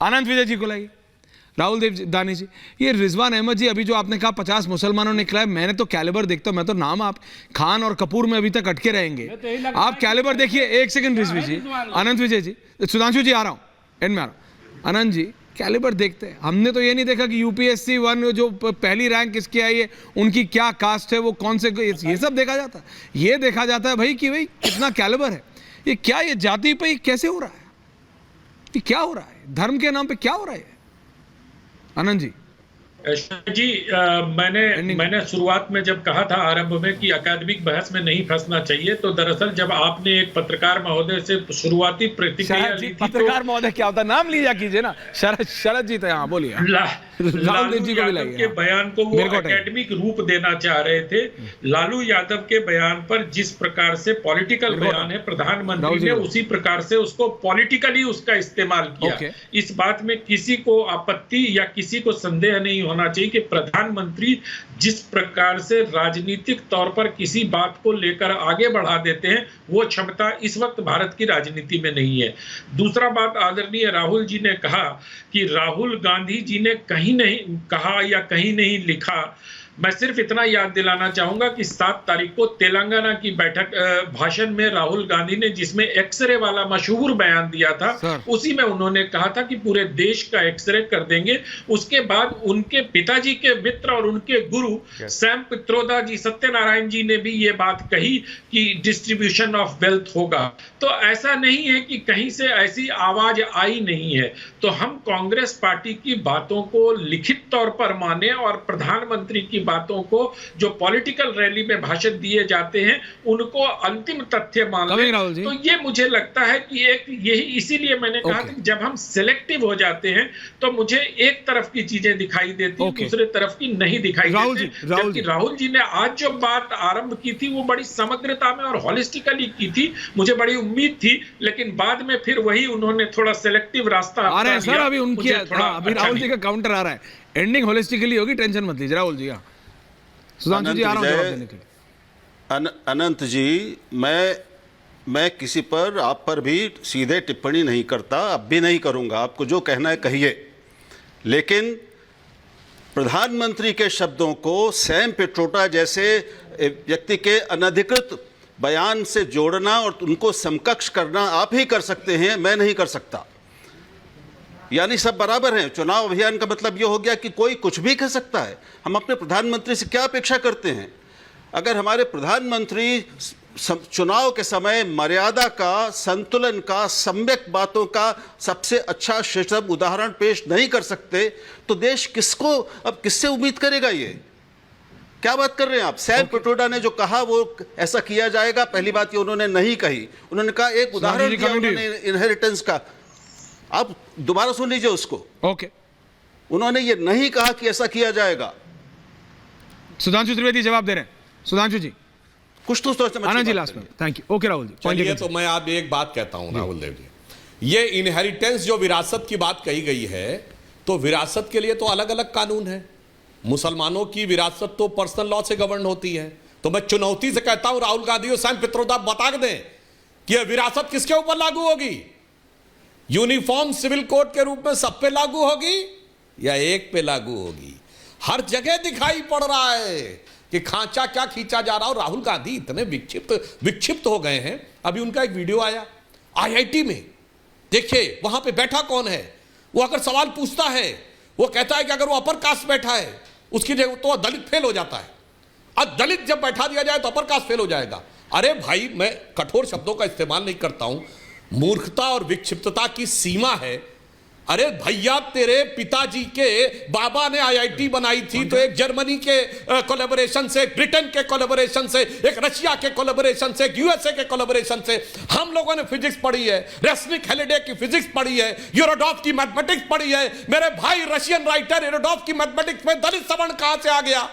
आनंद विजय जी को लाइए, राहुल देवदानी जी, ये रिजवान अहमद जी, अभी जो आपने कहा 50 मुसलमानों ने खिलाया, मैंने तो कैलिबर देखता हूं, मैं तो नाम आप खान और कपूर में अभी तक अटके रहेंगे। आप कैलिबर देखिए, एक सेकंड रिजवी जी, आनंद विजय जी, सुधांशु जी आ रहा हूं, एंड में आ रहा हूं। आनंद जी कैलिबर देखते हैं, हमने तो ये नहीं देखा कि यूपीएससी 1 जो पहली रैंक किसकी आई है, उनकी क्या कास्ट है, वो कौन से, ये सब देखा जाता है। ये देखा जाता है भाई कि भाई कितना कैलिबर है। ये क्या, ये जाति पे कैसे हो रहा है, ये क्या हो रहा है, धर्म के नाम पे क्या हो रहा है आनंद जी? जी मैंने शुरुआत में जब कहा था आरंभ में कि अकादमिक बहस में नहीं फंसना चाहिए, तो दरअसल जब आपने एक पत्रकार महोदय से शुरुआती प्रतिक्रिया ली थी, पत्रकार महोदय क्या होता है, नाम लिया कीजिए ना। शरद जी थे, हाँ बोलिए। लालू यादव के बयान को वो एकेडमिक रूप देना चाह रहे थे। लालू यादव के बयान पर जिस प्रकार से पॉलिटिकल बयान है, प्रधानमंत्री ने उसी प्रकार से उसको पॉलिटिकली उसका इस्तेमाल किया। इस बात में किसी को आपत्ति या किसी को संदेह नहीं होना चाहिए कि प्रधानमंत्री जिस प्रकार से राजनीतिक तौर पर किसी बात को लेकर आगे बढ़ा देते हैं, वो क्षमता इस वक्त भारत की राजनीति में नहीं है। दूसरा बात, आदरणीय राहुल जी ने कहा कि राहुल गांधी जी ने कहीं नहीं कहा या कहीं नहीं लिखा। मैं सिर्फ इतना याद दिलाना चाहूंगा कि 7 तारीख को तेलंगाना की बैठक भाषण में राहुल गांधी ने जिसमें एक्सरे वाला मशहूर बयान दिया था, उसी में उन्होंने कहा था कि पूरे देश का एक्सरे कर देंगे। उसके बाद उनके पिताजी के मित्र और उनके गुरु सैम पित्रोदा जी, सत्यनारायण जी ने भी ये बात कही कि डिस्ट्रीब्यूशन ऑफ वेल्थ होगा। तो ऐसा नहीं है कि कहीं से ऐसी आवाज आई नहीं है। तो हम कांग्रेस पार्टी की बातों को लिखित तौर पर माने और प्रधानमंत्री की बातों को जो पॉलिटिकल रैली में भाषण दिए जाते हैं उनको अंतिम तथ्य मान लें। तो ये मुझे लगता है कि एक यही, इसीलिए मैंने कहा कि जब हम सिलेक्टिव हो जाते हैं तो मुझे एक तरफ की चीजें दिखाई देती हैं, दूसरे तरफ की नहीं दिखाई देती। जबकि राहुल जी ने आज जो बात आरंभ की थी वो बड़ी समग्रता में और हॉलिस्टिकली की थी, मुझे बड़ी उम्मीद थी, लेकिन बाद में फिर वही उन्होंने थोड़ा सिलेक्टिव रास्ता आ रहा है सर। अभी उनकी अभी राहुल जी का काउंटर आ रहा है, एंडिंग होलिस्टिकली होगी, टेंशन मत लीजिए राहुल जी। सुधांशु जी आ रहा हूं जवाब देने के लिए। अनंत जी, मैं किसी पर, आप पर भी सीधे टिप्पणी नहीं करता, अब भी नहीं करूंगा। आपको जो कहना है कहिए, लेकिन प्रधानमंत्री के शब्दों को सैम पित्रोदा जैसे व्यक्ति के अनधिकृत बयान से जोड़ना और उनको समकक्ष करना आप ही कर सकते हैं, मैं नहीं कर सकता। यानी सब बराबर हैं। चुनाव अभियान का मतलब यह हो गया कि कोई कुछ भी कह सकता है। हम अपने प्रधानमंत्री से क्या अपेक्षा करते हैं? अगर हमारे प्रधानमंत्री चुनाव के समय मर्यादा का, संतुलन का, सम्यक बातों का सबसे अच्छा श्रेष्ठ उदाहरण पेश नहीं कर सकते तो देश किसको, अब किससे उम्मीद करेगा? ये क्या बात कर रहे हैं आप? सैम पित्रोदा ने जो कहा वो ऐसा किया जाएगा, पहली बात ये उन्होंने नहीं कही। उन्होंने कहा, एक उदाहरण दिया उन्होंने इनहेरिटेंस का, आप दोबारा सुन लीजिए उसको। ओके, उन्होंने ये नहीं कहा कि ऐसा किया जाएगा। सुधांशु त्रिवेदी जवाब दे रहे हैं। सुधांशु जी कुछ तो सोचना। आनंद जी लास्ट में। Thank you. Okay Rahul ji, चलिए तो मैं आप एक बात कहता हूं राहुल देव जी, ये इनहेरिटेंस जो विरासत की बात कही गई है, तो विरासत के लिए तो अलग अलग कानून है। मुसलमानों की विरासत तो पर्सनल लॉ से गवर्न होती है। तो मैं चुनौती से कहता हूं राहुल गांधी और सैम पित्रोदा बता दें कि यह विरासत किसके ऊपर लागू होगी? यूनिफॉर्म सिविल कोड के रूप में सब पे लागू होगी या एक पे लागू होगी? हर जगह दिखाई पड़ रहा है कि खांचा क्या खींचा जा रहा है। और राहुल गांधी इतने विक्षिप्त हो गए हैं। अभी उनका एक वीडियो आया आईआईटी में, देखिए वहां पे बैठा कौन है, वो अगर सवाल पूछता है वो कहता है कि अगर वो अपर कास्ट बैठा है उसकी जगह तो दलित फेल हो जाता है, अब दलित जब बैठा दिया जाए तो अपर कास्ट फेल हो जाएगा। अरे भाई, मैं कठोर शब्दों का इस्तेमाल नहीं करता हूं, मूर्खता और विक्षिप्तता की सीमा है। अरे भैया, तेरे पिताजी के बाबा ने आईआईटी बनाई थी तो एक जर्मनी के कोलैबोरेशन से, ब्रिटेन के कोलैबोरेशन से, एक रशिया के कोलैबोरेशन से, एक यूएसए के कोलैबोरेशन से। हम लोगों ने फिजिक्स पढ़ी है, रेस्निक हेलिडे की फिजिक्स पढ़ी है, यूरोडॉफ की मैथमेटिक्स पढ़ी है। मेरे भाई, रशियन राइटर यूरोडॉफ की मैथमेटिक्स में दलित सवर्ण कहां से आ गया?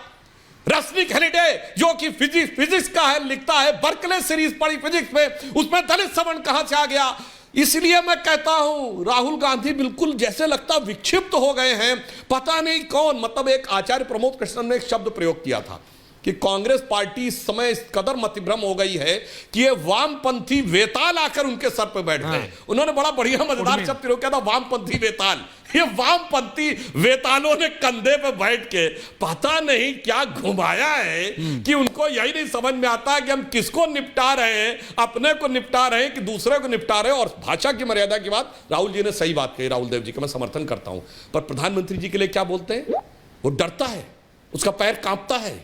रेस्निक हेलिडे जो कि फिजिक्स का है, लिखता है, बर्कले सीरीज पढ़ी फिजिक्स में, उसमें दलित सवर्ण कहां से आ गया? इसलिए मैं कहता हूं राहुल गांधी बिल्कुल जैसे लगता विक्षिप्त हो गए हैं, पता नहीं कौन। मतलब एक आचार्य प्रमोद कृष्णन ने एक शब्द प्रयोग किया था, कि कांग्रेस पार्टी इस समय इस कदर मतिभ्रम हो गई है कि ये वामपंथी वेताल आकर उनके सर पे बैठ गए। उन्होंने बड़ा बढ़िया मजेदार शब्द प्रयोग किया था, वामपंथी वेताल। ये वामपंथी वेतालों ने कंधे पे बैठ के पता नहीं क्या घुमाया है कि उनको यही नहीं समझ में आता कि हम किसको निपटा रहे हैं, अपने को निपटा रहे हैं कि दूसरे को निपटा रहे हैं। और भाषा की मर्यादा की बात राहुल जी ने सही बात कही, राहुल देव जी का मैं समर्थन करता हूं, पर प्रधानमंत्री जी के लिए क्या बोलते हैं, वो डरता है, उसका पैर कांपता है।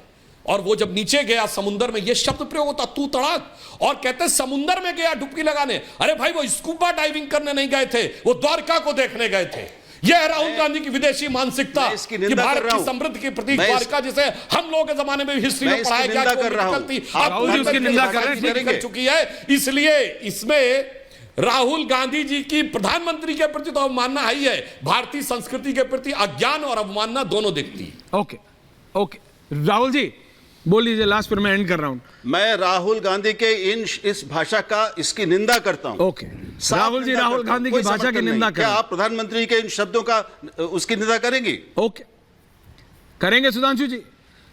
और वो जब नीचे गया समुद्र में, ये शब्द प्रयोग होता तू तड़ाक, और कहते समुद्र में गया डुबकी लगाने। अरे भाई वो स्कूबा डाइविंग करने नहीं गए थे, वो द्वारका को देखने गए थे। यह है राहुल गांधी की विदेशी मानसिकता कि भारत की समृद्धि की प्रतीक द्वारका, जिसे हम लोगों के जमाने में हिस्ट्री में पढ़ाया गया कर चुकी है। इसलिए इसमें राहुल गांधी जी की प्रधानमंत्री के प्रति तो अवमानना है ही है, भारतीय संस्कृति के प्रति अज्ञान और अवमानना दोनों दिखती है। ओके ओके राहुल जी बोल लीजिए, लास्ट पर मैं एंड कर रहा हूं। मैं राहुल गांधी के इस भाषा का इसकी निंदा करता हूं। ओके राहुल जी, राहुल गांधी की भाषा की निंदा करें। क्या आप प्रधानमंत्री के इन शब्दों का उसकी निंदा करेंगी? ओके करेंगे सुधांशु जी,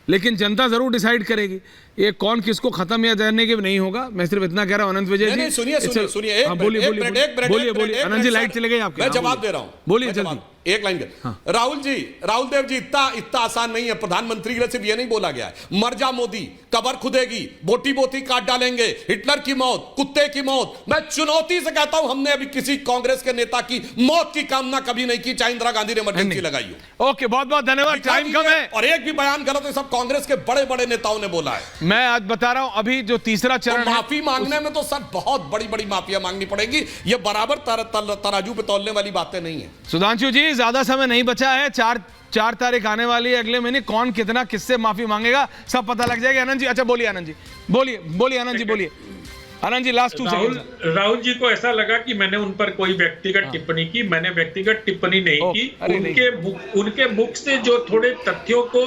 लेकिन जनता जरूर डिसाइड करेगी ये कौन किसको खत्म या करने के नहीं होगा। मैं सिर्फ इतना कह रहा हूं अनंत विजय जी। सुनिए बोलिए अनंत जी, लाइट चले गई आपकी। मैं जवाब दे रहा हूं, बोलिए जल्दी एक लाइन के। हाँ। राहुल देव जी इतना आसान नहीं है। प्रधानमंत्री के लिए सिर्फ ये नहीं बोला गया है मर जा मोदी, कबर खुदेगी, बोटी बोटी काट डालेंगे, हिटलर की मौत, कुत्ते की मौत। मैं चुनौती से कहता हूं, हमने अभी किसी कांग्रेस के नेता की मौत की कामना कभी नहीं की, चाहे इंदिरा गांधी ने इमरजेंसी लगाई हो। ओके बहुत बहुत धन्यवाद, टाइम कम है और एक भी बयान गलत है, सब कांग्रेस के बड़े बड़े नेताओं ने बोला है। मैं आज बता रहा हूं, अभी जो तीसरा चरण तो माफी मांगने में तो सर बहुत बड़ी बड़ी माफिया मांगनी पड़ेगी। ये बराबर तराजू पे तौलने वाली बातें नहीं है। सुधांशु जी ज्यादा समय नहीं बचा है, 4 तारीख आने वाली है अगले महीने, कौन कितना किससे माफी मांगेगा सब पता लग जाएगा। आनंद जी अच्छा बोलिए, आनंद जी बोलिए आनंद जी बोलिए। Anand ji last 2 second. राहुल जी को ऐसा लगा कि मैंने उन पर कोई व्यक्तिगत टिप्पणी की, मैंने व्यक्तिगत टिप्पणी नहीं की। उनके मुख से जो थोड़े तथ्यों को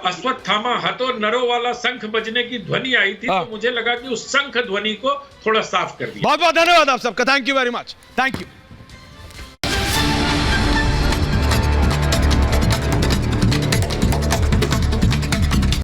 अश्वत्थामा हतो नरो वाला शंख बजने की ध्वनि आई थी, तो मुझे लगा कि उस शंख ध्वनि को थोड़ा साफ कर दिया। बहुत बहुत धन्यवाद आप सबका, thank you very much, thank you.